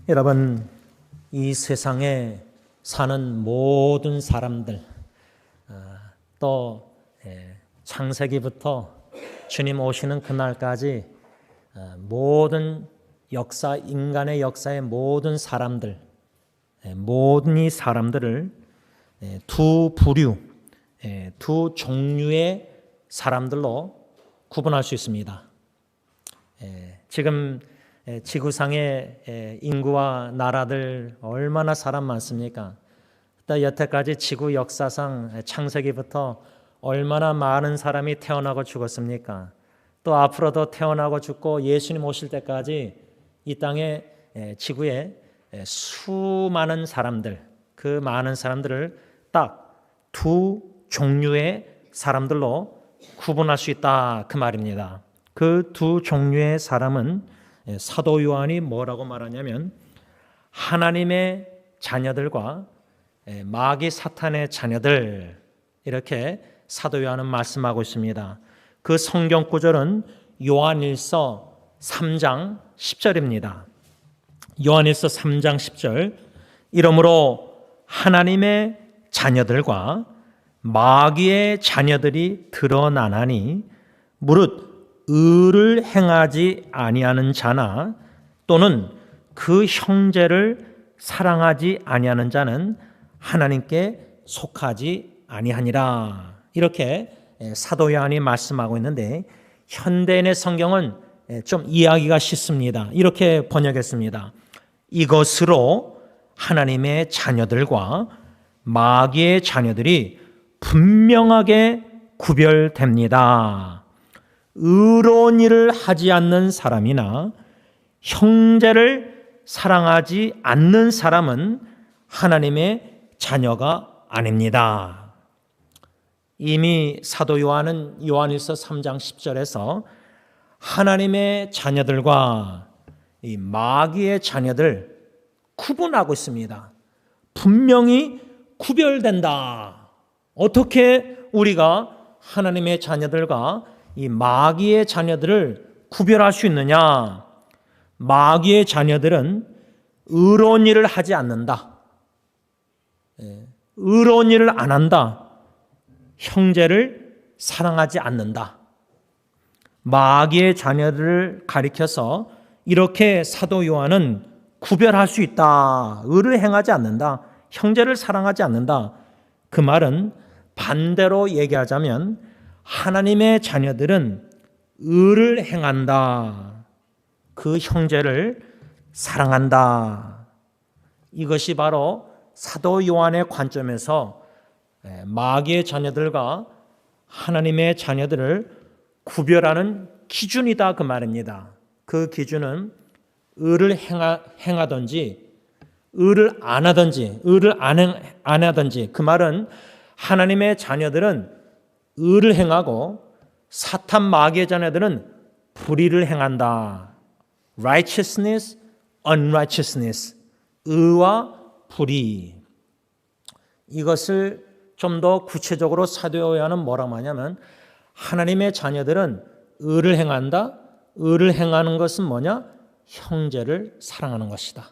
여러분, 이 세상에 사는 모든 사람들, 또 창세기부터 주님 오시는 그날까지 모든 역사, 인간의 역사의 모든 사람들, 모든 이 사람들을 두 부류, 두 종류의 사람들로 구분할 수 있습니다. 지금 지구상의 인구와 나라들 얼마나 사람 많습니까? 또 여태까지 지구 역사상 창세기부터 얼마나 많은 사람이 태어나고 죽었습니까? 또 앞으로도 태어나고 죽고 예수님 오실 때까지 이 땅에 지구에 수많은 사람들, 그 많은 사람들을 딱 두 종류의 사람들로 구분할 수 있다, 그 말입니다. 그 두 종류의 사람은 사도 요한이 뭐라고 말하냐면 하나님의 자녀들과 마귀 사탄의 자녀들, 이렇게 사도 요한은 말씀하고 있습니다. 그 성경 구절은 요한일서 3장 10절입니다. 요한일서 3장 10절, 이러므로 하나님의 자녀들과 마귀의 자녀들이 드러나나니 무릇 의를 행하지 아니하는 자나 또는 그 형제를 사랑하지 아니하는 자는 하나님께 속하지 아니하니라. 이렇게 사도 요한이 말씀하고 있는데, 현대인의 성경은 좀 이해하기가 쉽습니다. 이렇게 번역했습니다. 이것으로 하나님의 자녀들과 마귀의 자녀들이 분명하게 구별됩니다. 의로운 일을 하지 않는 사람이나 형제를 사랑하지 않는 사람은 하나님의 자녀가 아닙니다. 이미 사도 요한은 요한일서 3장 10절에서 하나님의 자녀들과 이 마귀의 자녀들 구분하고 있습니다. 분명히 구별된다. 어떻게 우리가 하나님의 자녀들과 이 마귀의 자녀들을 구별할 수 있느냐? 마귀의 자녀들은 의로운 일을 하지 않는다. 의로운 일을 안 한다. 형제를 사랑하지 않는다. 마귀의 자녀들을 가리켜서 이렇게 사도 요한은 구별할 수 있다. 의를 행하지 않는다. 형제를 사랑하지 않는다. 그 말은 반대로 얘기하자면 하나님의 자녀들은 의를 행한다. 그 형제를 사랑한다. 이것이 바로 사도 요한의 관점에서 마귀의 자녀들과 하나님의 자녀들을 구별하는 기준이다, 그 말입니다. 그 기준은 의를 행하든지 의를 안 하든지, 의를 안 하든지, 그 말은 하나님의 자녀들은 의를 행하고 사탄 마귀의 자녀들은 불의를 행한다. righteousness, unrighteousness, 의와 불의. 이것을 좀 더 구체적으로 사도 요한은 뭐라고 하냐면 하나님의 자녀들은 의를 행한다. 의를 행하는 것은 뭐냐? 형제를 사랑하는 것이다.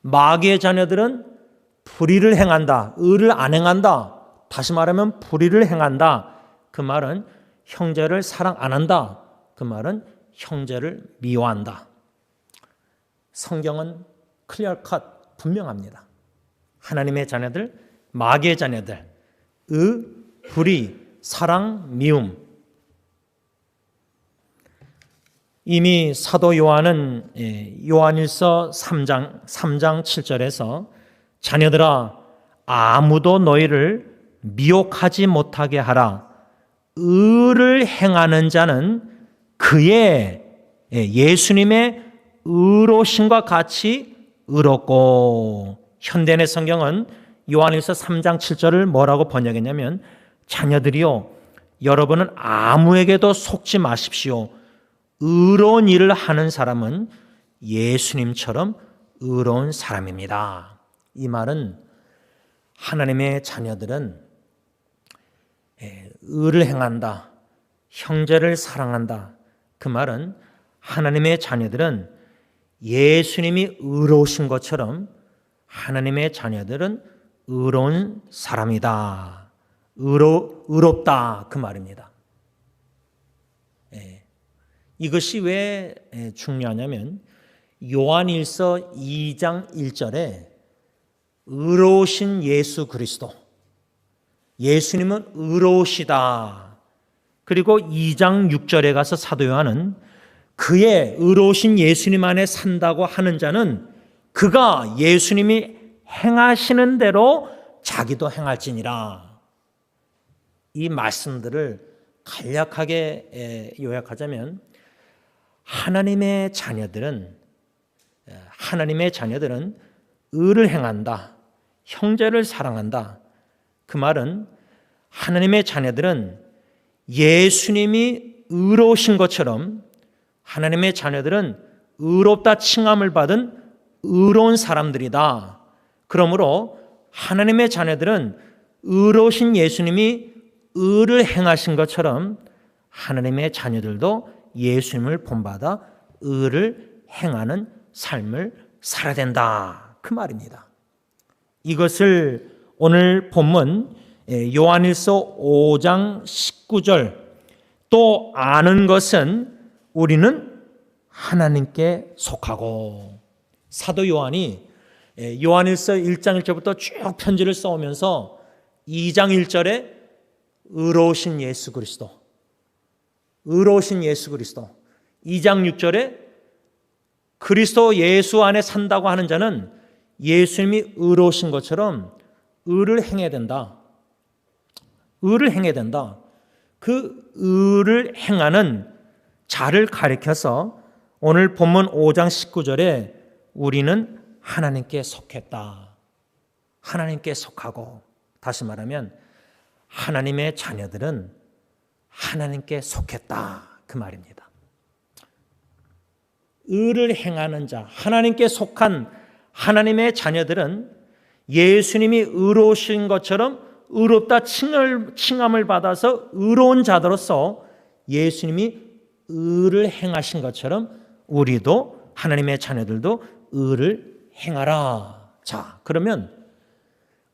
마귀의 자녀들은 불의를 행한다. 의를 안 행한다. 다시 말하면 불의를 행한다. 그 말은 형제를 사랑 안 한다. 그 말은 형제를 미워한다. 성경은 클리어 컷, 분명합니다. 하나님의 자녀들, 마귀의 자녀들, 의, 불의, 사랑, 미움. 이미 사도 요한은 요한일서 3장 7절에서 자녀들아 아무도 너희를 미혹하지 못하게 하라. 의를 행하는 자는 그의 예수님의 의로심과 같이 의롭고, 현대의 성경은 요한일서 3장 7절을 뭐라고 번역했냐면 자녀들이요 여러분은 아무에게도 속지 마십시오. 의로운 일을 하는 사람은 예수님처럼 의로운 사람입니다. 이 말은 하나님의 자녀들은 의를 행한다. 형제를 사랑한다. 그 말은 하나님의 자녀들은 예수님이 의로우신 것처럼 하나님의 자녀들은 의로운 사람이다. 의롭다 그 말입니다. 이것이 왜 중요하냐면 요한일서 2장 1절에 의로우신 예수 그리스도, 예수님은 의로우시다. 그리고 2장 6절에 가서 사도 요한은 그의 의로우신 예수님 안에 산다고 하는 자는 그가 예수님이 행하시는 대로 자기도 행할지니라. 이 말씀들을 간략하게 요약하자면 하나님의 자녀들은 의를 행한다. 형제를 사랑한다. 그 말은 하나님의 자녀들은 예수님이 의로우신 것처럼 하나님의 자녀들은 의롭다 칭함을 받은 의로운 사람들이다. 그러므로 하나님의 자녀들은 의로우신 예수님이 의를 행하신 것처럼 하나님의 자녀들도 예수님을 본받아 의를 행하는 삶을 살아야 된다. 그 말입니다. 이것을 오늘 본문 요한일서 5장 19절 또 아는 것은 우리는 하나님께 속하고, 사도 요한이 요한일서 1장 1절부터 쭉 편지를 써오면서 2장 1절에 의로우신 예수 그리스도, 2장 6절에 그리스도 예수 안에 산다고 하는 자는 예수님이 의로우신 것처럼 의를 행해야 된다. 그 의를 행하는 자를 가리켜서 오늘 본문 5장 19절에 우리는 하나님께 속했다. 하나님께 속하고, 다시 말하면 하나님의 자녀들은 하나님께 속했다. 그 말입니다. 의를 행하는 자, 하나님께 속한 하나님의 자녀들은 예수님이 의로우신 것처럼 의롭다 칭함을 받아서 의로운 자들로서 예수님이 의를 행하신 것처럼 우리도 하나님의 자녀들도 의를 행하라. 자, 그러면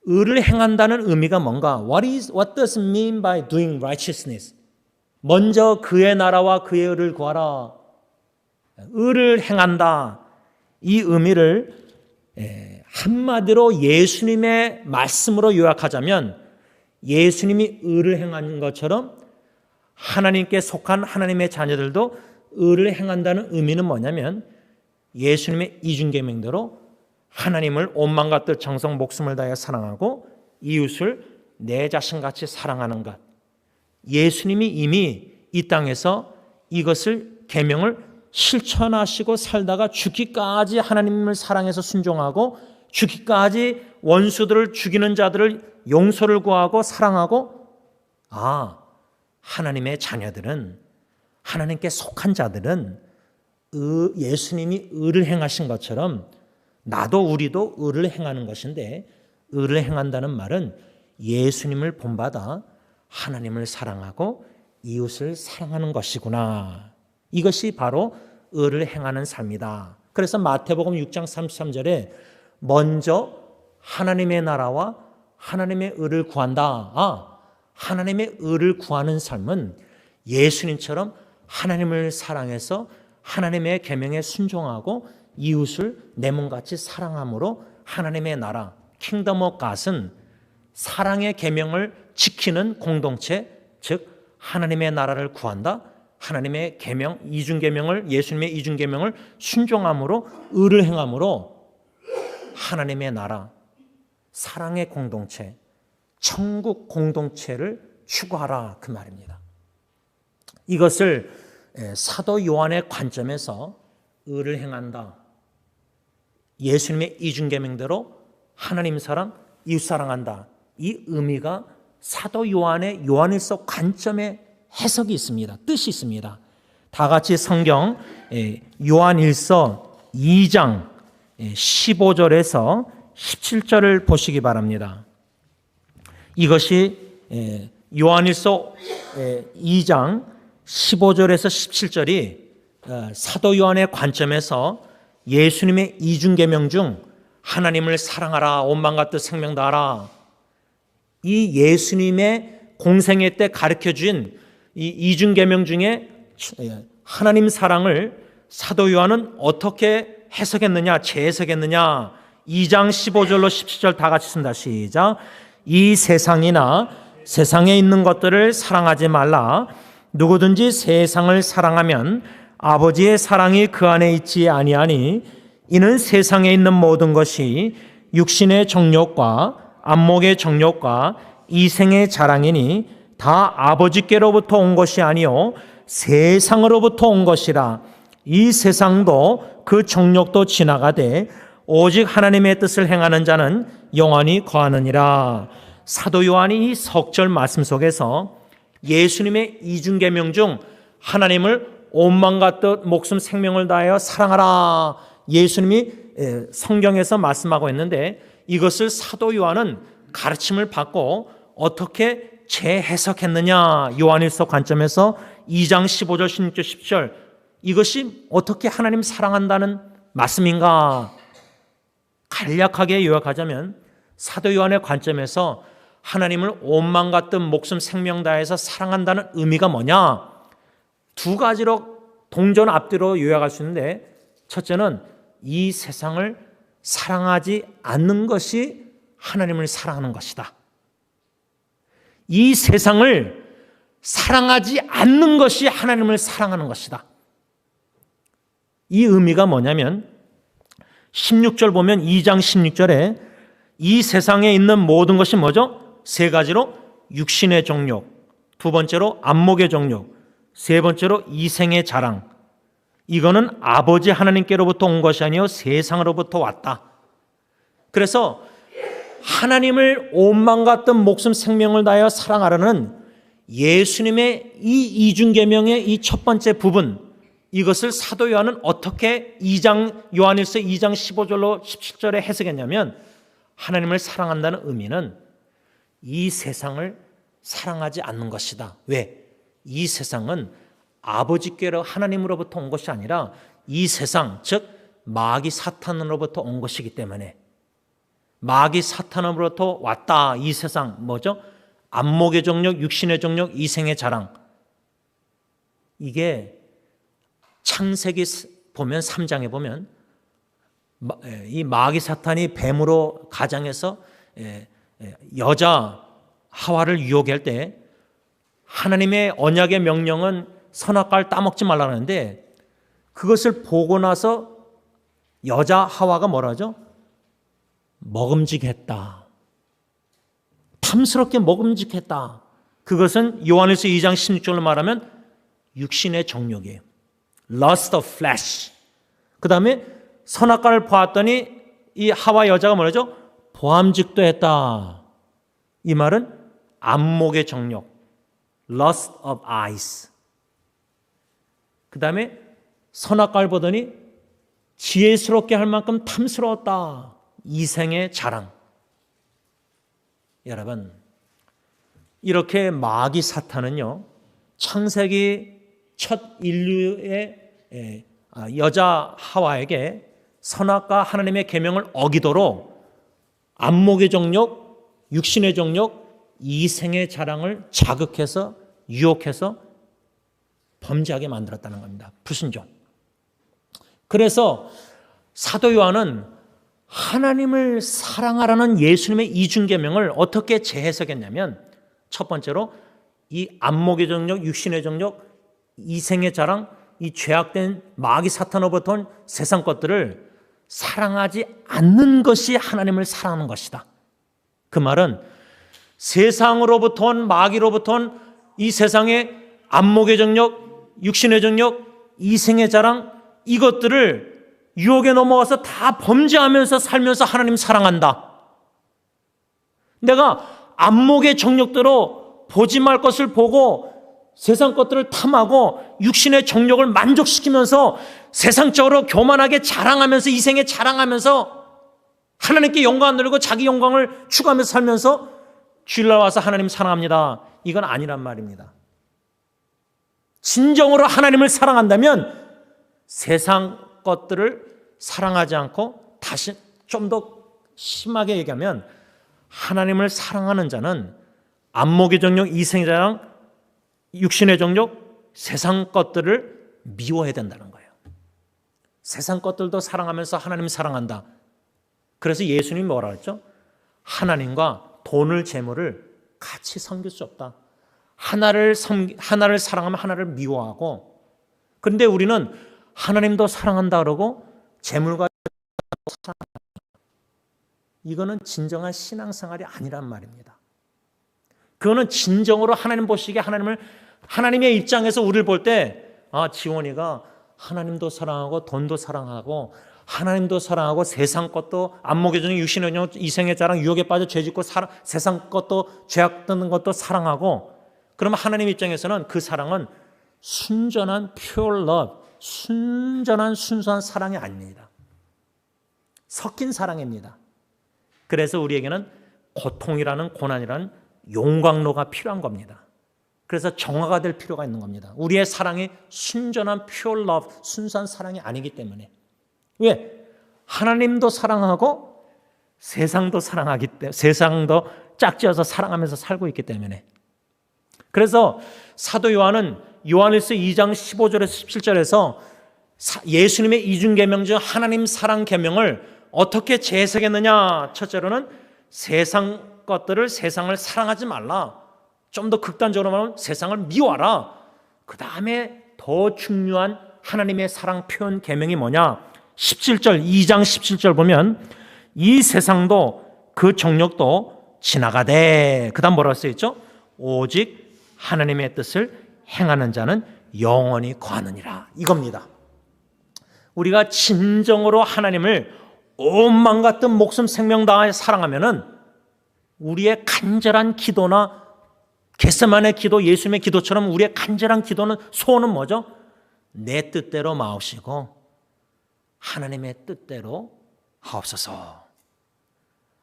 의를 행한다는 의미가 뭔가? What does it mean by doing righteousness? 먼저 그의 나라와 그의 의를 구하라. 의를 행한다. 이 의미를 한마디로 예수님의 말씀으로 요약하자면 예수님이 의를 행한 것처럼 하나님께 속한 하나님의 자녀들도 의를 행한다는 의미는 뭐냐면 예수님의 이중계명대로 하나님을 온 마음과 뜻 정성 목숨을 다해 사랑하고 이웃을 내 자신같이 사랑하는 것. 예수님이 이미 이 땅에서 이것을 계명을 실천하시고 살다가 죽기까지 하나님을 사랑해서 순종하고 죽기까지 원수들을 죽이는 자들을 용서를 구하고 사랑하고, 하나님의 자녀들은, 하나님께 속한 자들은 예수님이 의를 행하신 것처럼 나도 우리도 의를 행하는 것인데, 의를 행한다는 말은 예수님을 본받아 하나님을 사랑하고 이웃을 사랑하는 것이구나. 이것이 바로 의를 행하는 삶이다. 그래서 마태복음 6장 33절에 먼저 하나님의 나라와 하나님의 의를 구한다. 하나님의 의를 구하는 삶은 예수님처럼 하나님을 사랑해서 하나님의 계명에 순종하고 이웃을 내 몸같이 사랑함으로 하나님의 나라, 킹덤 오브 갓은 사랑의 계명을 지키는 공동체, 즉 하나님의 나라를 구한다. 하나님의 계명, 이중계명을, 예수님의 이중계명을 순종함으로 의를 행함으로 하나님의 나라, 사랑의 공동체, 천국 공동체를 추구하라 그 말입니다. 이것을 사도 요한의 관점에서 의를 행한다. 예수님의 이중계명대로 하나님 사랑, 이웃 사랑한다. 이 의미가 사도 요한의 요한일서 관점의 해석이 있습니다. 뜻이 있습니다. 다 같이 성경 요한일서 2장 15절에서 17절을 보시기 바랍니다. 이것이 요한일서 2장 15절에서 17절이 사도 요한의 관점에서 예수님의 이중계명 중 하나님을 사랑하라, 온 마음과 뜻 생명 다하라, 이 예수님의 공생애 때 가르쳐준 이 이중계명 중에 하나님 사랑을 사도 요한은 어떻게 해석했느냐, 재해석했느냐. 2장 15절로 17절 다 같이 쓴다. 시작. 이 세상이나 세상에 있는 것들을 사랑하지 말라. 누구든지 세상을 사랑하면 아버지의 사랑이 그 안에 있지 아니하니, 이는 세상에 있는 모든 것이 육신의 정욕과 안목의 정욕과 이생의 자랑이니 다 아버지께로부터 온 것이 아니요 세상으로부터 온 것이라. 이 세상도 그 정욕도 지나가되 오직 하나님의 뜻을 행하는 자는 영원히 거하느니라. 사도 요한이 이 석절 말씀 속에서 예수님의 이중계명 중 하나님을 온 마음과 뜻 목숨 생명을 다하여 사랑하라, 예수님이 성경에서 말씀하고 있는데, 이것을 사도 요한은 가르침을 받고 어떻게 재해석했느냐. 요한일서 관점에서 2장 15절 16절 17절, 이것이 어떻게 하나님 사랑한다는 말씀인가. 간략하게 요약하자면 사도 요한의 관점에서 하나님을 온 마음과 뜻 목숨 생명 다해서 사랑한다는 의미가 뭐냐, 두 가지로 동전 앞뒤로 요약할 수 있는데, 첫째는 이 세상을 사랑하지 않는 것이 하나님을 사랑하는 것이다. 이 세상을 사랑하지 않는 것이 하나님을 사랑하는 것이다. 이 의미가 뭐냐면 16절 보면 2장 16절에 이 세상에 있는 모든 것이 뭐죠? 세 가지로 육신의 정욕, 두 번째로 안목의 정욕, 세 번째로 이생의 자랑. 이거는 아버지 하나님께로부터 온 것이 아니요 세상으로부터 왔다. 그래서 하나님을 온 마음과 뜻 목숨 생명을 다하여 사랑하라는 예수님의 이 이중계명의 이 첫 번째 부분, 이것을 사도 요한은 어떻게 요한일서 2장 15절로 17절에 해석했냐면, 하나님을 사랑한다는 의미는 이 세상을 사랑하지 않는 것이다. 왜? 이 세상은 아버지께로 하나님으로부터 온 것이 아니라 이 세상, 즉 마귀 사탄으로부터 온 것이기 때문에, 마귀 사탄으로부터 왔다. 이 세상 뭐죠? 안목의 정욕, 육신의 정욕, 이생의 자랑. 이게 창세기 보면 3장에 보면 이 마귀 사탄이 뱀으로 가장해서 여자 하와를 유혹할 때 하나님의 언약의 명령은 선악과를 따먹지 말라는데, 그것을 보고 나서 여자 하와가 뭐라 하죠? 먹음직했다. 탐스럽게 먹음직했다. 그것은 요한일서 2장 16절로 말하면 육신의 정욕이에요. Lust of flesh. 그 다음에 선악과를 보았더니 이 하와 여자가 뭐라죠? 보암직도 했다. 이 말은 안목의 정욕, Lust of eyes. 그 다음에 선악과를 보더니 지혜스럽게 할 만큼 탐스러웠다. 이생의 자랑. 여러분, 이렇게 마귀 사탄은요, 창세기 첫 인류의 여자 하와에게 선악과 하나님의 계명을 어기도록 안목의 정욕, 육신의 정욕, 이생의 자랑을 자극해서 유혹해서 범죄하게 만들었다는 겁니다. 불순종. 그래서 사도 요한은 하나님을 사랑하라는 예수님의 이중계명을 어떻게 재해석했냐면, 첫 번째로 이 안목의 정욕, 육신의 정욕, 이생의 자랑, 이 죄악된 마귀 사탄으로부터 온 세상 것들을 사랑하지 않는 것이 하나님을 사랑하는 것이다. 그 말은 세상으로부터 온 마귀로부터 온 이 세상의 안목의 정욕, 육신의 정욕, 이생의 자랑, 이것들을 유혹에 넘어가서 다 범죄하면서 살면서 하나님 사랑한다. 내가 안목의 정욕대로 보지 말 것을 보고 세상 것들을 탐하고 육신의 정욕을 만족시키면서 세상적으로 교만하게 자랑하면서 이생에 자랑하면서 하나님께 영광 안 돌리고 자기 영광을 추구하면서 살면서 주일날 와서 하나님 사랑합니다. 이건 아니란 말입니다. 진정으로 하나님을 사랑한다면 세상 것들을 사랑하지 않고, 다시 좀 더 심하게 얘기하면 하나님을 사랑하는 자는 안목의 정욕, 이생의 자랑, 육신의 정욕, 세상 것들을 미워해야 된다는 거예요. 세상 것들도 사랑하면서 하나님 사랑한다. 그래서 예수님이 뭐라 그랬죠? 하나님과 돈을, 재물을 같이 섬길 수 없다. 하나를 사랑하면 하나를 미워하고, 그런데 우리는 하나님도 사랑한다 그러고 재물과 사랑한다. 이거는 진정한 신앙생활이 아니란 말입니다. 그거는 진정으로 하나님 보시기에 하나님의 입장에서 우리를 볼 때, 지원이가 하나님도 사랑하고 돈도 사랑하고 하나님도 사랑하고 세상 것도, 안목의 정욕, 육신의 정욕, 이생의 자랑, 유혹에 빠져 죄짓고 세상 것도, 죄악 듣는 것도 사랑하고, 그러면 하나님 입장에서는 그 사랑은 순전한 pure love, 순전한 순수한 사랑이 아닙니다. 섞인 사랑입니다. 그래서 우리에게는 고통이라는, 고난이라는 용광로가 필요한 겁니다. 그래서 정화가 될 필요가 있는 겁니다. 우리의 사랑이 순전한 pure love, 순수한 사랑이 아니기 때문에. 왜? 하나님도 사랑하고 세상도 사랑하기 때문에, 세상도 짝지어서 사랑하면서 살고 있기 때문에. 그래서 사도 요한은 요한일서 2장 15절에서 17절에서 예수님의 이중계명 중 하나님 사랑 계명을 어떻게 재해석했느냐? 첫째로는 세상 것들을, 세상을 사랑하지 말라. 좀 더 극단적으로 말하면 세상을 미워하라. 그 다음에 더 중요한 하나님의 사랑 표현 계명이 뭐냐? 17절, 2장 17절 보면 이 세상도 그 정욕도 지나가되, 그 다음 뭐라고 써있죠? 오직 하나님의 뜻을 행하는 자는 영원히 거하느니라. 이겁니다. 우리가 진정으로 하나님을 온 마음 같은 목숨 생명 다하여 사랑하면은 우리의 간절한 기도나 겟세마네 기도, 예수님의 기도처럼 우리의 간절한 기도는, 소원은 뭐죠? 내 뜻대로 마옵시고 하나님의 뜻대로 하옵소서.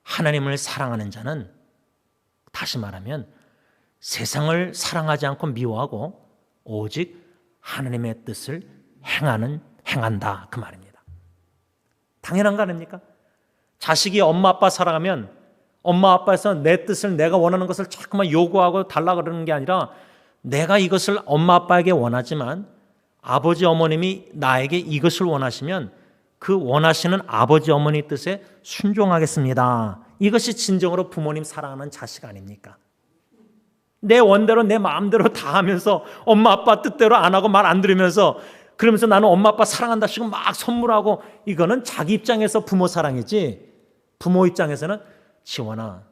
하나님을 사랑하는 자는, 다시 말하면 세상을 사랑하지 않고 미워하고 오직 하나님의 뜻을 행한다, 그 말입니다. 당연한 거 아닙니까? 자식이 엄마 아빠 사랑하면 엄마 아빠에서 내 뜻을, 내가 원하는 것을 자꾸만 요구하고 달라 그러는 게 아니라, 내가 이것을 엄마 아빠에게 원하지만 아버지 어머님이 나에게 이것을 원하시면 그 원하시는 아버지 어머니 뜻에 순종하겠습니다. 이것이 진정으로 부모님 사랑하는 자식 아닙니까? 내 원대로 내 마음대로 다 하면서 엄마 아빠 뜻대로 안 하고 말 안 들으면서, 그러면서 나는 엄마 아빠 사랑한다 시고 막 선물하고, 이거는 자기 입장에서 부모 사랑이지, 부모 입장에서는 지원아,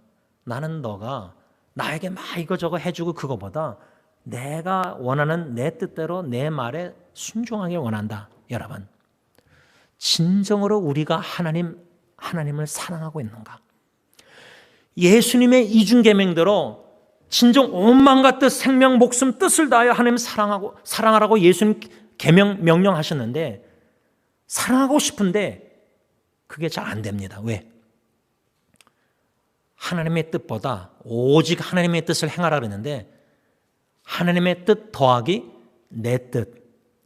나는 너가 나에게 막 이거저거 해주고 그거보다 내가 원하는 내 뜻대로 내 말에 순종하게 원한다. 여러분, 진정으로 우리가 하나님을 사랑하고 있는가? 예수님의 이중계명대로 진정 온 마음과 뜻, 생명, 목숨, 뜻을 다하여 하나님 사랑하라고 예수님 계명 명령하셨는데, 사랑하고 싶은데 그게 잘 안 됩니다. 왜? 하나님의 뜻보다 오직 하나님의 뜻을 행하라 그랬는데, 하나님의 뜻 더하기 내 뜻,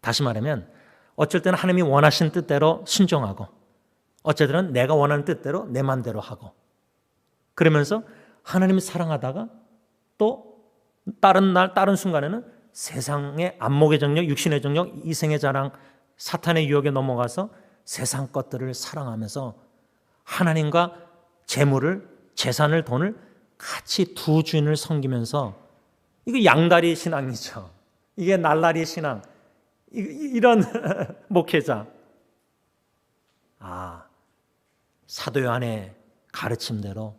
다시 말하면 어쩔 때는 하나님이 원하신 뜻대로 순종하고, 어쩔 때는 내가 원하는 뜻대로 내 마음대로 하고, 그러면서 하나님을 사랑하다가 또 다른 순간에는 세상의 안목의 정욕, 육신의 정욕, 이생의 자랑, 사탄의 유혹에 넘어가서 세상 것들을 사랑하면서 하나님과 재물을, 재산을, 돈을 같이 두 주인을 섬기면서, 이게 양다리 신앙이죠. 이게 날라리 신앙. 이런 목회자. 사도 요한의 가르침대로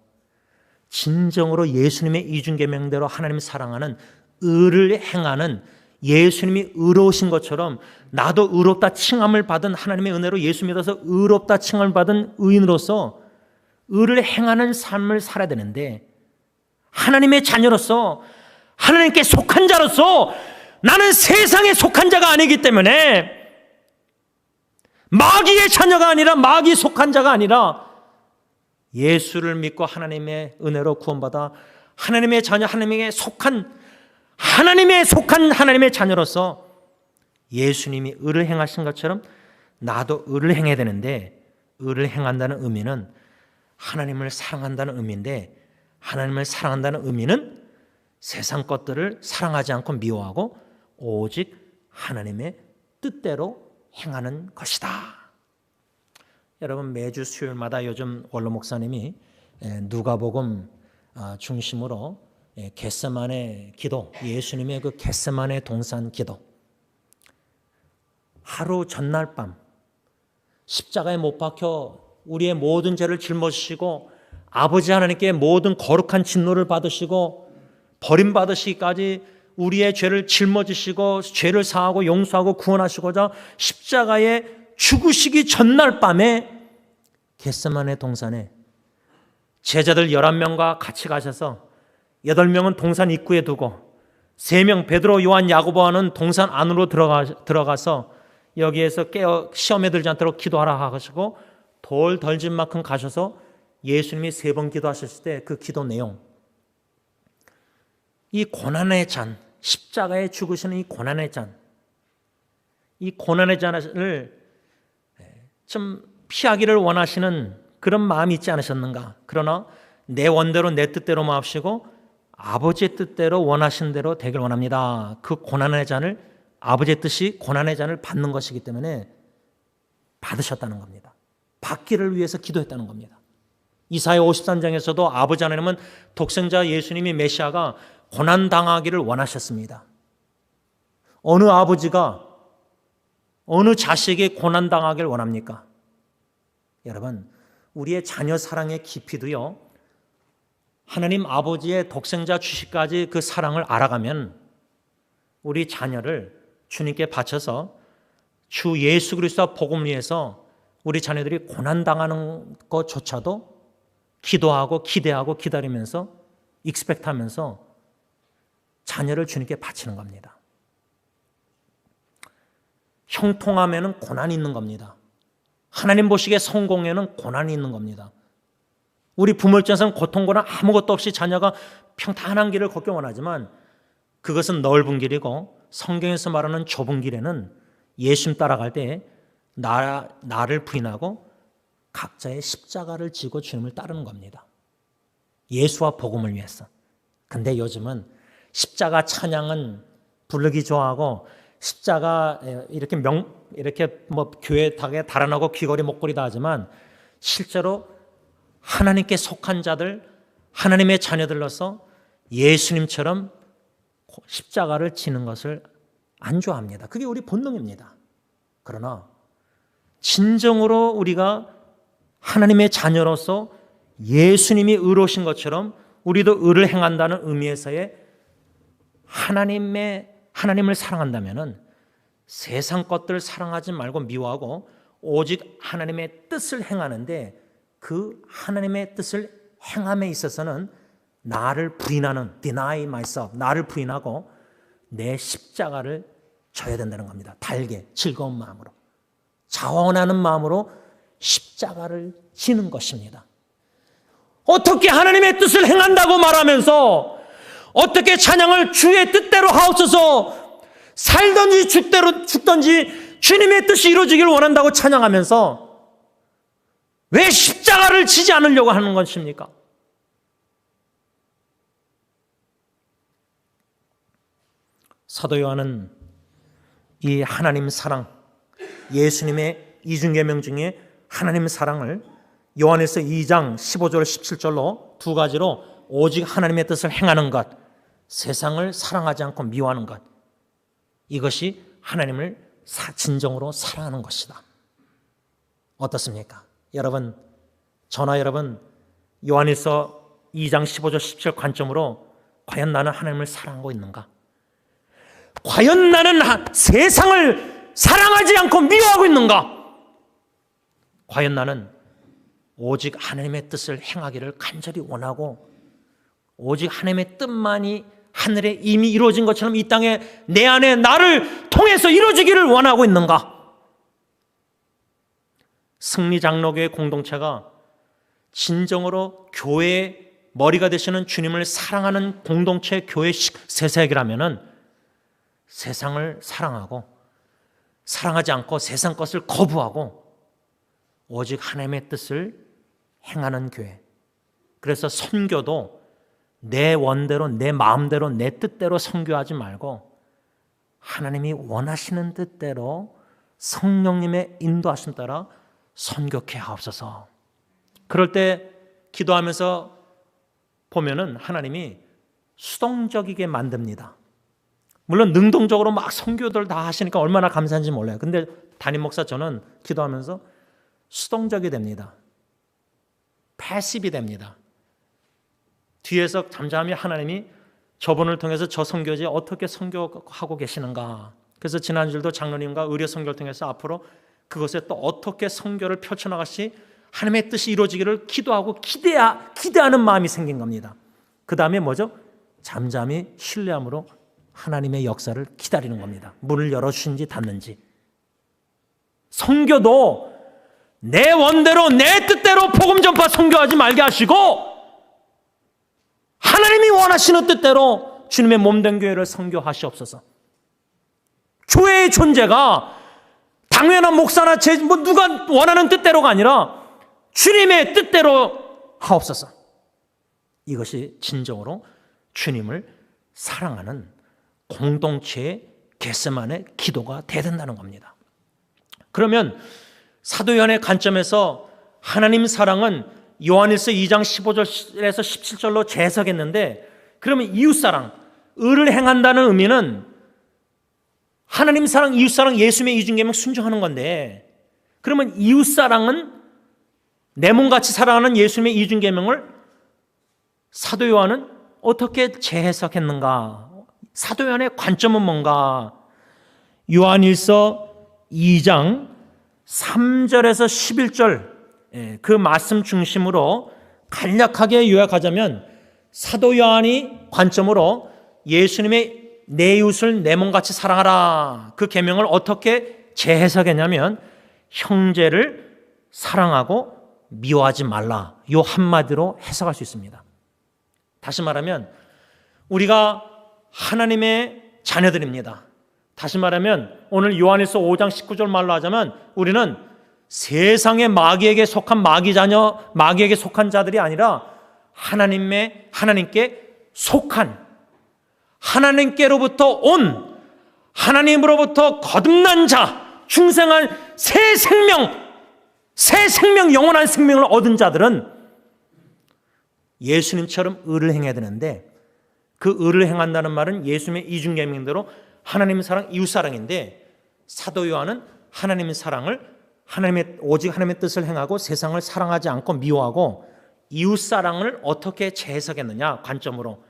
진정으로 예수님의 이중계명대로 하나님 사랑하는, 의를 행하는, 예수님이 의로우신 것처럼 나도 의롭다 칭함을 받은, 하나님의 은혜로 예수 믿어서 의롭다 칭함을 받은 의인으로서 의를 행하는 삶을 살아야 되는데, 하나님의 자녀로서, 하나님께 속한 자로서, 나는 세상에 속한 자가 아니기 때문에, 마귀의 자녀가 아니라, 마귀 속한 자가 아니라 예수를 믿고 하나님의 은혜로 구원받아 하나님의 자녀, 하나님의 속한 하나님의 자녀로서 예수님이 의를 행하신 것처럼 나도 의를 행해야 되는데 의를 행한다는 의미는 하나님을 사랑한다는 의미인데 하나님을 사랑한다는 의미는 세상 것들을 사랑하지 않고 미워하고 오직 하나님의 뜻대로 행하는 것이다. 여러분, 매주 수요일마다 요즘 원로 목사님이 누가복음 중심으로 겟세마네 기도, 예수님의 그 겟세마네 동산 기도, 하루 전날 밤 십자가에 못 박혀 우리의 모든 죄를 짊어지시고 아버지 하나님께 모든 거룩한 진노를 받으시고 버림받으시기까지 우리의 죄를 짊어지시고 죄를 사하고 용서하고 구원하시고자 십자가에 죽으시기 전날 밤에 겟세마네 동산에 제자들 11명과 같이 가셔서 8명은 동산 입구에 두고 3명 베드로, 요한, 야고보와는 동산 안으로 들어가서 여기에서 시험에 들지 않도록 기도하라 하시고 돌 덜진 만큼 가셔서 예수님이 3번 기도하셨을 때 그 기도 내용, 이 고난의 잔, 십자가에 죽으시는 이 고난의 잔, 이 고난의 잔을 좀 피하기를 원하시는 그런 마음이 있지 않으셨는가? 그러나 내 원대로 내 뜻대로 마옵시고 아버지의 뜻대로 원하신 대로 되길 원합니다. 그 고난의 잔을, 아버지의 뜻이 고난의 잔을 받는 것이기 때문에 받으셨다는 겁니다. 받기를 위해서 기도했다는 겁니다. 이사야 53장에서도 아버지 하나님은 독생자 예수님이 메시아가 고난당하기를 원하셨습니다. 어느 아버지가 어느 자식에게 고난당하기를 원합니까? 여러분, 우리의 자녀 사랑의 깊이도요, 하나님 아버지의 독생자 주시까지 그 사랑을 알아가면 우리 자녀를 주님께 바쳐서 주 예수 그리스도와 복음을 위해서 우리 자녀들이 고난당하는 것조차도 기도하고 기대하고 기다리면서 익스펙트하면서 자녀를 주님께 바치는 겁니다. 형통함에는 고난이 있는 겁니다. 하나님 보시기에 성공에는 고난이 있는 겁니다. 우리 부모 입장에서는 고통고난 아무것도 없이 자녀가 평탄한 길을 걷기 원하지만 그것은 넓은 길이고 성경에서 말하는 좁은 길에는 예수님 따라갈 때 나를 부인하고 각자의 십자가를 지고 주님을 따르는 겁니다. 예수와 복음을 위해서. 근데 요즘은 십자가 찬양은 부르기 좋아하고 십자가 이렇게 교회 닭에 달아나고 귀걸이 목걸이 다 하지만 실제로 하나님께 속한 자들, 하나님의 자녀들로서 예수님처럼 십자가를 지는 것을 안 좋아합니다. 그게 우리 본능입니다. 그러나 진정으로 우리가 하나님의 자녀로서 예수님이 의로우신 것처럼 우리도 의를 행한다는 의미에서의 하나님을 사랑한다면 세상 것들을 사랑하지 말고 미워하고 오직 하나님의 뜻을 행하는데 그 하나님의 뜻을 행함에 있어서는 나를 부인하는 deny myself, 나를 부인하고 내 십자가를 져야 된다는 겁니다. 달게 즐거운 마음으로, 자원하는 마음으로 십자가를 지는 것입니다. 어떻게 하나님의 뜻을 행한다고 말하면서 어떻게 찬양을 주의 뜻대로 하옵소서, 살든지 죽든지 주님의 뜻이 이루어지기를 원한다고 찬양하면서 왜 십자가를 지지 않으려고 하는 것입니까? 사도 요한은 이 하나님 사랑, 예수님의 이중계명 중에 하나님 사랑을 요한에서 2장 15절 17절로 두 가지로 오직 하나님의 뜻을 행하는 것, 세상을 사랑하지 않고 미워하는 것, 이것이 하나님을 진정으로 사랑하는 것이다. 어떻습니까? 여러분, 저나 여러분, 요한일서 2장 15절 17절 관점으로 과연 나는 하나님을 사랑하고 있는가? 과연 나는 세상을 사랑하지 않고 미워하고 있는가? 과연 나는 오직 하나님의 뜻을 행하기를 간절히 원하고 오직 하나님의 뜻만이 하늘에 이미 이루어진 것처럼 이 땅에 내 안에 나를 통해서 이루어지기를 원하고 있는가? 승리장로교회 공동체가 진정으로 교회의 머리가 되시는 주님을 사랑하는 공동체 교회 세색이라면 세상을 사랑하고 사랑하지 않고 세상 것을 거부하고 오직 하나님의 뜻을 행하는 교회. 그래서 선교도 내 원대로, 내 마음대로, 내 뜻대로 선교하지 말고 하나님이 원하시는 뜻대로 성령님의 인도하심 따라 선교케 하옵소서. 그럴 때 기도하면서 보면은 하나님이 수동적이게 만듭니다. 물론 능동적으로 막 선교들 다 하시니까 얼마나 감사한지 몰라요. 근데 담임 목사 저는 기도하면서 수동적이 됩니다. 패시브 됩니다. 뒤에서 잠잠히 하나님이 저분을 통해서 저 선교지에 어떻게 선교하고 계시는가. 그래서 지난주도 장로님과 의료 선교를 통해서 앞으로 그것에 또 어떻게 선교를 펼쳐나가시 하나님의 뜻이 이루어지기를 기도하고 기대하는 마음이 생긴 겁니다. 그 다음에 뭐죠? 잠잠히 신뢰함으로 하나님의 역사를 기다리는 겁니다. 문을 열어주신지 닫는지. 선교도 내 원대로 내 뜻대로 복음 전파 선교하지 말게 하시고 하나님이 원하시는 뜻대로 주님의 몸된 교회를 선교하시옵소서. 교회의 존재가 당연한 목사나 누가 원하는 뜻대로가 아니라 주님의 뜻대로 하옵소서. 이것이 진정으로 주님을 사랑하는 공동체의 겟세마네 기도가 돼야 된다는 겁니다. 그러면 사도 요한의 관점에서 하나님 사랑은 요한일서 2장 15절에서 17절로 재해석했는데, 그러면 이웃사랑, 의를 행한다는 의미는 하나님 사랑, 이웃사랑, 예수님의 이중계명 순종하는 건데, 그러면 이웃사랑은 내 몸같이 사랑하는 예수님의 이중계명을 사도 요한은 어떻게 재해석했는가? 사도 요한의 관점은 뭔가? 요한일서 2장 3절에서 11절 그 말씀 중심으로 간략하게 요약하자면 사도 요한이 관점으로 예수님의 내 이웃을 내 몸같이 사랑하라 그 계명을 어떻게 재해석했냐면 형제를 사랑하고 미워하지 말라, 요 한마디로 해석할 수 있습니다. 다시 말하면 우리가 하나님의 자녀들입니다. 다시 말하면 오늘 요한일서 5장 19절 말로 하자면 우리는 세상의 마귀에게 속한 마귀 자녀, 마귀에게 속한 자들이 아니라 하나님께 속한, 하나님께로부터 온, 하나님으로부터 거듭난 자, 중생한 새 생명, 영원한 생명을 얻은 자들은 예수님처럼 의를 행해야 되는데, 그 의를 행한다는 말은 예수님의 이중계명대로 하나님 사랑, 이웃 사랑인데, 사도 요한은 하나님의 사랑을 오직 하나님의 뜻을 행하고 세상을 사랑하지 않고 미워하고 이웃 사랑을 어떻게 재해석했느냐 관점으로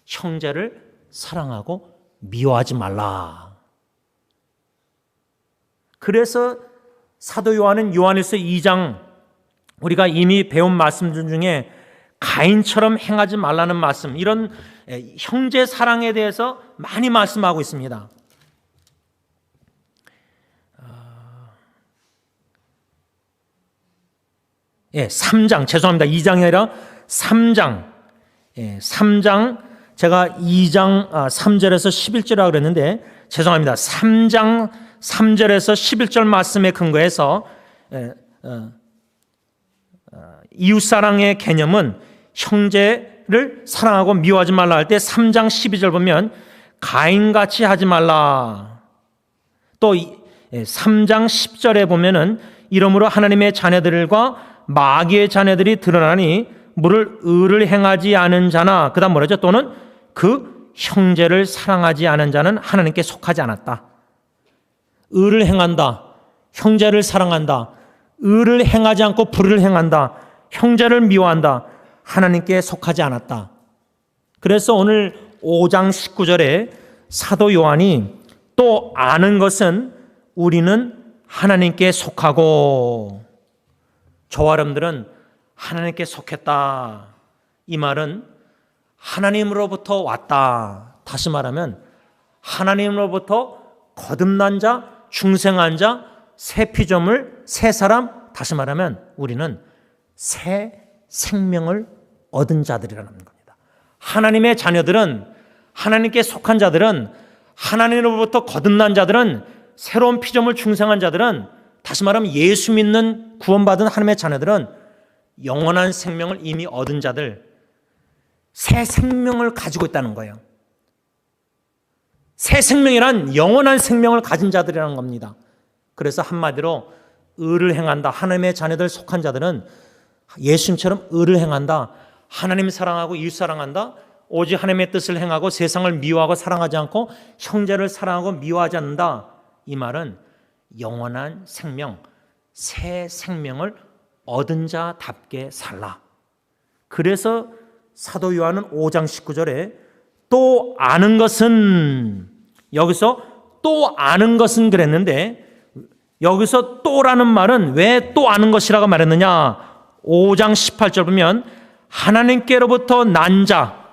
형제를 사랑하고 미워하지 말라. 그래서 사도 요한은 요한일서 2장 우리가 이미 배운 말씀 중에 가인처럼 행하지 말라는 말씀, 이런 형제 사랑에 대해서 많이 말씀하고 있습니다. 3장, 죄송합니다. 2장이 아니라 3장. 3장, 제가 2장 3절에서 11절이라고 그랬는데 죄송합니다. 3장 3절에서 11절 말씀에 근거해서 이웃사랑의 개념은 형제를 사랑하고 미워하지 말라 할 때 3장 12절 보면 가인같이 하지 말라. 또 3장 10절에 보면은 이러므로 하나님의 자녀들과 마귀의 자녀들이 드러나니 무릇 의를 행하지 않은 자나, 그 다음 뭐라죠? 또는 그 형제를 사랑하지 않은 자는 하나님께 속하지 않았다. 의를 행한다, 형제를 사랑한다, 의를 행하지 않고 불의를 행한다, 형제를 미워한다, 하나님께 속하지 않았다. 그래서 오늘 5장 19절에 사도 요한이 또 아는 것은 우리는 하나님께 속하고, 저와 여러분들은 하나님께 속했다. 이 말은 하나님으로부터 왔다. 다시 말하면 하나님으로부터 거듭난 자, 중생한 자, 새 피조물, 새 사람, 다시 말하면 우리는 새 생명을 얻은 자들이라는 겁니다. 하나님의 자녀들은, 하나님께 속한 자들은, 하나님으로부터 거듭난 자들은 새로운 피조물 중생한 자들은, 다시 말하면 예수 믿는 구원받은 하나님의 자녀들은 영원한 생명을 이미 얻은 자들, 새 생명을 가지고 있다는 거예요. 새 생명이란 영원한 생명을 가진 자들이라는 겁니다. 그래서 한마디로 의를 행한다, 하나님의 자녀들 속한 자들은 예수님처럼 의를 행한다, 하나님 사랑하고 이웃 사랑한다, 오직 하나님의 뜻을 행하고 세상을 미워하고 사랑하지 않고 형제를 사랑하고 미워하지 않는다. 이 말은 영원한 생명, 새 생명을 얻은 자답게 살라. 그래서 사도 요한은 5장 19절에 또 아는 것은, 여기서 또 아는 것은 그랬는데, 여기서 또라는 말은 왜 또 아는 것이라고 말했느냐? 5장 18절 보면 하나님께로부터 난 자,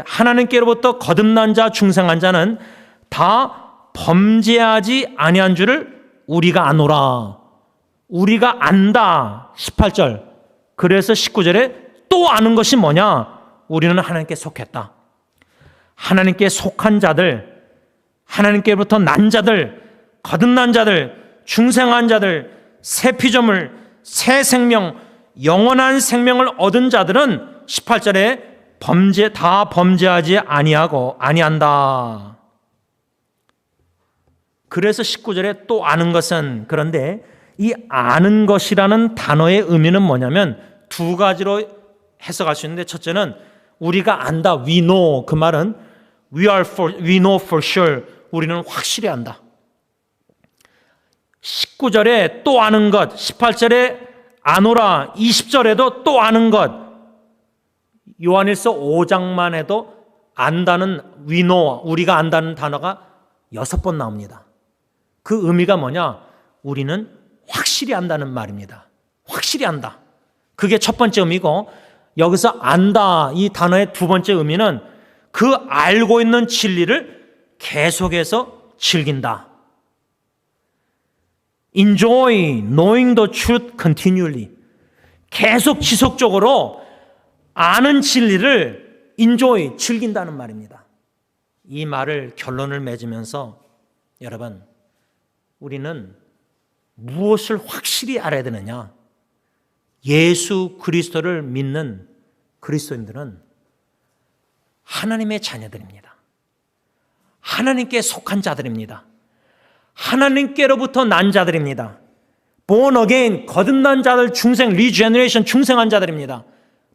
하나님께로부터 거듭난 자, 중생한 자는 다 범죄하지 아니한 줄을 우리가 아노라. 우리가 안다. 18절. 그래서 19절에 또 아는 것이 뭐냐? 우리는 하나님께 속했다. 하나님께 속한 자들, 하나님께로부터 난 자들, 거듭난 자들, 중생한 자들, 새 피조물, 새 생명, 영원한 생명을 얻은 자들은 18절에 다 범죄하지 아니한다. 그래서 19절에 또 아는 것은, 그런데 이 아는 것이라는 단어의 의미는 뭐냐면 두 가지로 해석할 수 있는데, 첫째는 우리가 안다, we know. 그 말은 we know for sure. 우리는 확실히 안다. 19절에 또 아는 것, 18절에 아노라, 20절에도 또 아는 것. 요한일서 5장만 해도 안다는 we know, 우리가 안다는 단어가 6번 나옵니다. 그 의미가 뭐냐? 우리는 확실히 안다는 말입니다. 확실히 안다. 그게 첫 번째 의미고, 여기서 안다, 이 단어의 두 번째 의미는 그 알고 있는 진리를 계속해서 즐긴다. Enjoy knowing the truth continually. 계속 지속적으로 아는 진리를 enjoy, 즐긴다는 말입니다. 이 말을 결론을 맺으면서 여러분, 우리는 무엇을 확실히 알아야 되느냐? 예수 그리스도를 믿는 그리스도인들은 하나님의 자녀들입니다. 하나님께 속한 자들입니다. 하나님께로부터 난 자들입니다. born again, 거듭난 자들, 중생, regeneration, 중생한 자들입니다.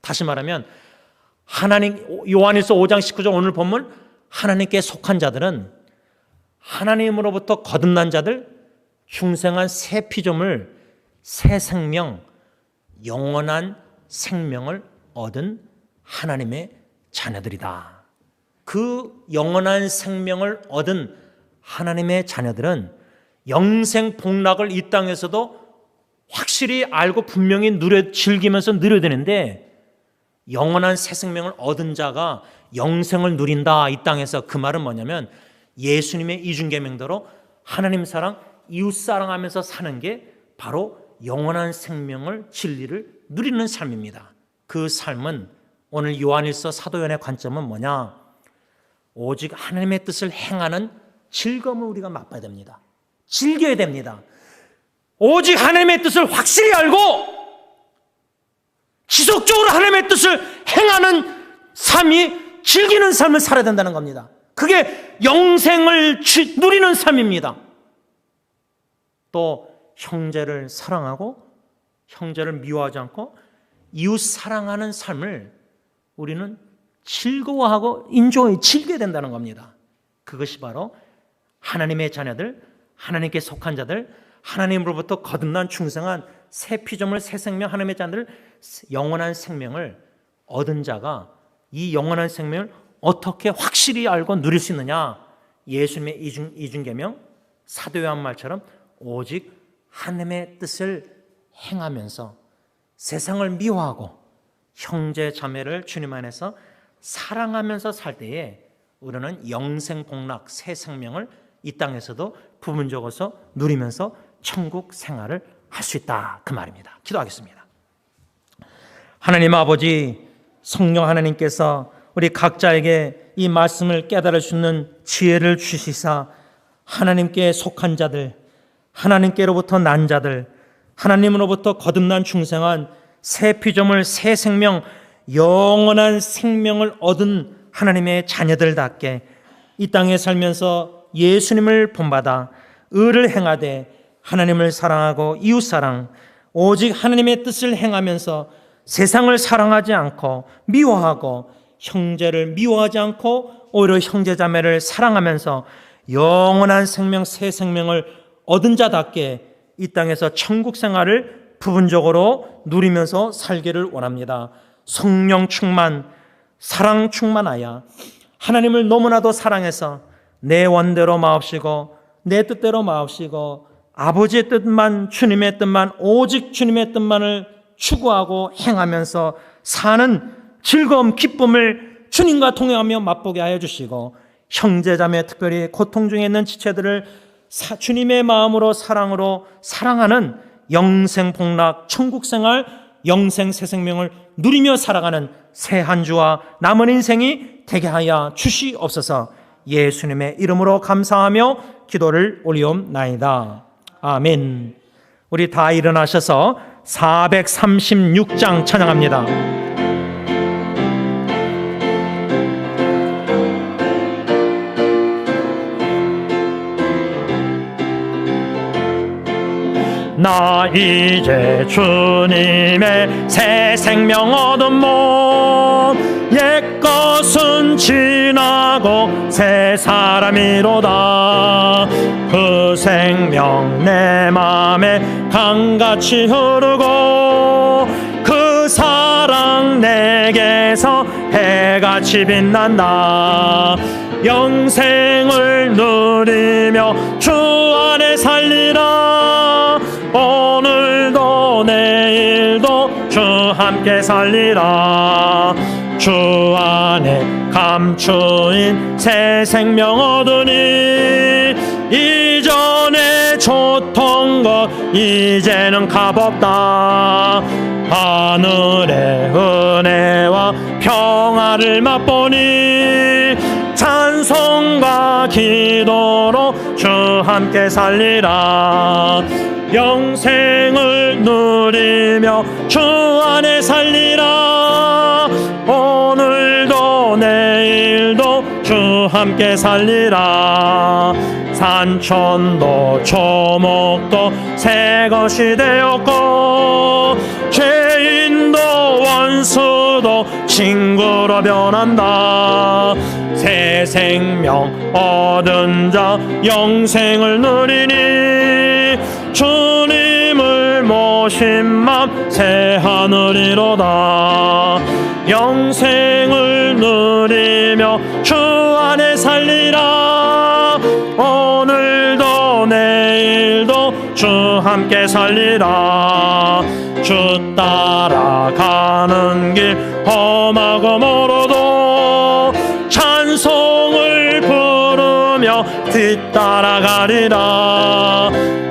다시 말하면 하나님, 요한일서 5장 19절 오늘 본문, 하나님께 속한 자들은 하나님으로부터 거듭난 자들, 중생한 새 피조물, 새 생명, 영원한 생명을 얻은 하나님의 자녀들이다. 그 영원한 생명을 얻은 하나님의 자녀들은 영생 복락을 이 땅에서도 확실히 알고 분명히 즐기면서 누려야 되는데, 영원한 새 생명을 얻은 자가 영생을 누린다, 이 땅에서. 그 말은 뭐냐면 예수님의 이중계명대로 하나님 사랑, 이웃 사랑하면서 사는 게 바로 영원한 생명을, 진리를 누리는 삶입니다. 그 삶은, 오늘 요한일서 사도 요한의 관점은 뭐냐? 오직 하나님의 뜻을 행하는 즐거움을 우리가 맛봐야 됩니다. 즐겨야 됩니다. 오직 하나님의 뜻을 확실히 알고 지속적으로 하나님의 뜻을 행하는 삶이, 즐기는 삶을 살아야 된다는 겁니다. 그게 영생을 누리는 삶입니다. 또 형제를 사랑하고 형제를 미워하지 않고 이웃 사랑하는 삶을 우리는 즐거워하고 즐겨야 된다는 겁니다. 그것이 바로 하나님의 자녀들, 하나님께 속한 자들, 하나님으로부터 거듭난 중생한 새 피조물, 새 생명, 하나님의 자녀들, 영원한 생명을 얻은 자가 이 영원한 생명을 어떻게 확실히 알고 누릴 수 있느냐? 예수님의 이중계명, 사도 요한 말처럼 오직 하나님의 뜻을 행하면서 세상을 미워하고 형제 자매를 주님 안에서 사랑하면서 살 때에 우리는 영생 복락, 새 생명을 이 땅에서도 부분적으로 누리면서 천국 생활을 할 수 있다, 그 말입니다. 기도하겠습니다. 하나님 아버지, 성령 하나님께서 우리 각자에게 이 말씀을 깨달을 수 있는 지혜를 주시사 하나님께 속한 자들, 하나님께로부터 난 자들, 하나님으로부터 거듭난 중생한 새 피조물, 새 생명, 영원한 생명을 얻은 하나님의 자녀들답게 이 땅에 살면서 예수님을 본받아 의를 행하되 하나님을 사랑하고 이웃사랑, 오직 하나님의 뜻을 행하면서 세상을 사랑하지 않고 미워하고 형제를 미워하지 않고 오히려 형제자매를 사랑하면서 영원한 생명, 새 생명을 얻은 자답게 이 땅에서 천국 생활을 부분적으로 누리면서 살기를 원합니다. 성령 충만, 사랑 충만하여 하나님을 너무나도 사랑해서 내 원대로 마옵시고 내 뜻대로 마옵시고 아버지의 뜻만, 주님의 뜻만, 오직 주님의 뜻만을 추구하고 행하면서 사는 즐거움, 기쁨을 주님과 동행하며 맛보게 하여 주시고 형제자매, 특별히 고통 중에 있는 지체들을 주님의 마음으로 사랑으로 사랑하는 영생 복락, 천국 생활, 영생 새 생명을 누리며 살아가는 새 한 주와 남은 인생이 되게 하여 주시옵소서. 예수님의 이름으로 감사하며 기도를 올리옵나이다. 아멘. 우리 다 일어나셔서 436장 찬양합니다. 나 이제 주님의 새 생명 얻은 몸, 옛것은 지나고 새 사람이로다. 그 생명 내 맘에 강같이 흐르고 그 사랑 내게서 해같이 빛난다. 영생을 누리며 주 안에 살리라. 오늘도 내일도 주 함께 살리라. 주 안에 감추인 새 생명 얻으니 이전에 좋던 것 이제는 값없다. 하늘의 은혜와 평화를 맛보니 찬송과 기도로 주 함께 살리라. 영생을 누리며 주 안에 살리라. 오늘도 내일도 주 함께 살리라. 산천도 초목도 새 것이 되었고 죄인도 원수도 친구로 변한다. 새 생명 얻은 자 영생을 누리니 주님을 모신 맘 새 하늘이로다. 영생을 누리며 주 안에 살리라. 오늘도 내일도 주 함께 살리라. 주 따라가는 길 험하고 멀어도 찬송을 부르며 뒤따라가리라.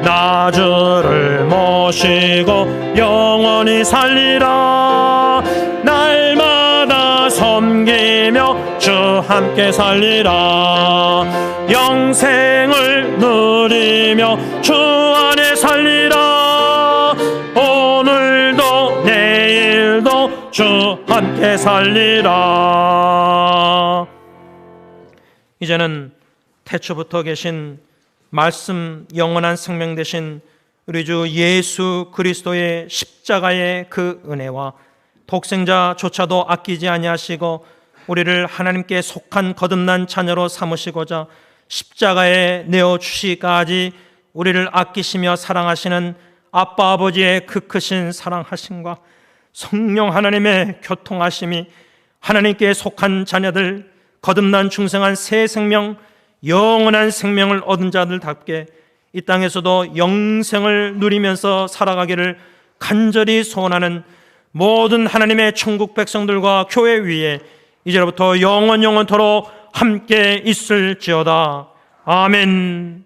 나 주를 모시고 영원히 살리라. 날마다 섬기며 주 함께 살리라. 영생을 누리며 주 안에 살리라. 오늘도 내일도 주 함께 살리라. 이제는 태초부터 계신 말씀, 영원한 생명 되신 우리 주 예수 그리스도의 십자가의 그 은혜와 독생자조차도 아끼지 아니하시고 우리를 하나님께 속한 거듭난 자녀로 삼으시고자 십자가에 내어주시기까지 우리를 아끼시며 사랑하시는 아빠 아버지의 그 크신 사랑하심과 성령 하나님의 교통하심이 하나님께 속한 자녀들, 거듭난 중생한 새 생명, 영원한 생명을 얻은 자들답게 이 땅에서도 영생을 누리면서 살아가기를 간절히 소원하는 모든 하나님의 천국 백성들과 교회 위에 이제로부터 영원토록 함께 있을지어다. 아멘.